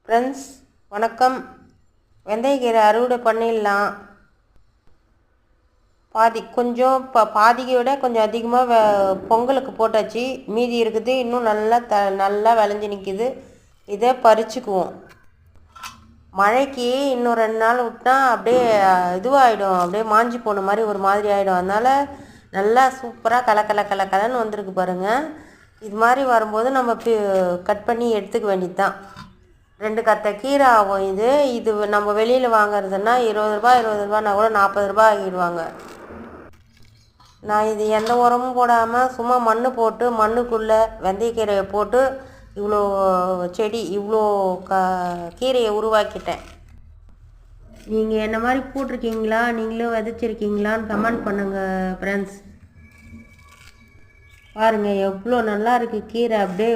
Friends வணக்கம். வெந்தயக்கீரை அறுவடை பண்ணிடலாம். கொஞ்சம் பாதியை விட கொஞ்சம் அதிகமாக பொங்கலுக்கு போட்டாச்சு. மீதி இருக்குது, இன்னும் நல்லா விளைஞ்சி நிற்கிது. இதை பறிச்சுக்குவோம். மழைக்கு இன்னும் 2 நாள் விட்டால் அப்படியே இதுவாகிடும், அப்படியே மாஞ்சி போன மாதிரி ஒரு மாதிரி ஆகிடும். அதனால் நல்லா சூப்பராக கலன்னு வந்திருக்கு பாருங்கள். இது மாதிரி வரும்போது நம்ம கட் பண்ணி எடுத்துக்க வேண்டியது தான். 2 கத்தை கீரை ஆகும். இது நம்ம வெளியில் வாங்குறதுன்னா 20 ரூபாய்னா கூட 40 ரூபாய் ஆகிடுவாங்க. நான் இது எந்த உரமும் போடாமல் சும்மா மண் போட்டு மண்ணுக்குள்ளே வெந்தயக்கீரையை போட்டு இவ்வளோ செடி இவ்வளோ கீரையை உருவாக்கிட்டேன். நீங்கள் என்ன மாதிரி போட்டிருக்கீங்களா, நீங்களும் விதைச்சிருக்கீங்களான்னு கமெண்ட் பண்ணுங்கள் ஃப்ரெண்ட்ஸ். பாருங்கள் எவ்வளோ நல்லா இருக்குது கீரை, அப்படியே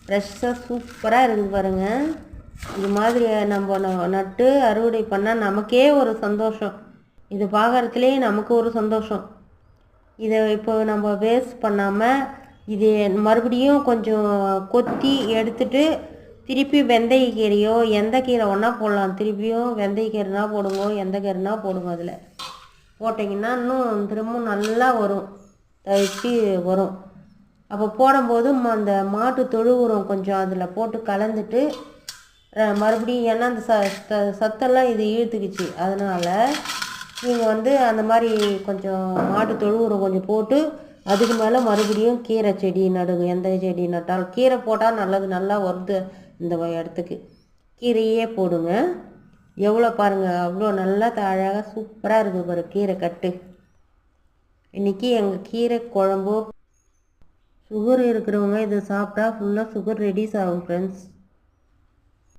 ஃப்ரெஷ்ஷாக சூப்பராக இருக்குது பாருங்கள். இது மாதிரி நம்ம நட்டு அறுவடை பண்ணால் நமக்கே ஒரு சந்தோஷம். இது பார்க்குறதுலே நமக்கு ஒரு சந்தோஷம். இதை இப்போ நம்ம வேஸ்ட் பண்ணாமல் இது மறுபடியும் கொஞ்சம் கொத்தி எடுத்துட்டு திருப்பி வெந்தயக்கீரையோ எந்த கீரை ஒன்றா போடலாம். திருப்பியும் வெந்தயக்கீரைனா போடுங்க, எந்த கீரைனா போடுங்க. அதில் போட்டிங்கன்னா இன்னும் திரும்பவும் நல்லா வரும், தவிர்த்து வரும். அப்போ போடும்போது அந்த மாட்டு தொழு உரம் கொஞ்சம் அதில் போட்டு கலந்துட்டு மறுபடியும், ஏன்னா அந்த சத்தெல்லாம் இது இழுத்துக்குச்சு. அதனால் நீங்கள் அந்த மாதிரி கொஞ்சம் மாட்டு தொழு உரம் கொஞ்சம் போட்டு அதுக்கு மேலே மறுபடியும் கீரை செடி நடுங்க. எந்த செடி நட்டாலும் கீரை போட்டால் நல்லது, நல்லா வருது. இந்த இடத்துக்கு கீரையே போடுங்க. எவ்வளோ பாருங்கள், அவ்வளோ நல்லா அழகாக சூப்பராக இருக்குது பாரு கீரை கட்டு. இன்றைக்கி எங்கள் கீரை குழம்பு. சுகர் இருக்கிறவங்க இதை சாப்பிட்டா ஃபுல்லாக சுகர் ரெடியூஸ் ஆகும் ஃப்ரெண்ட்ஸ்.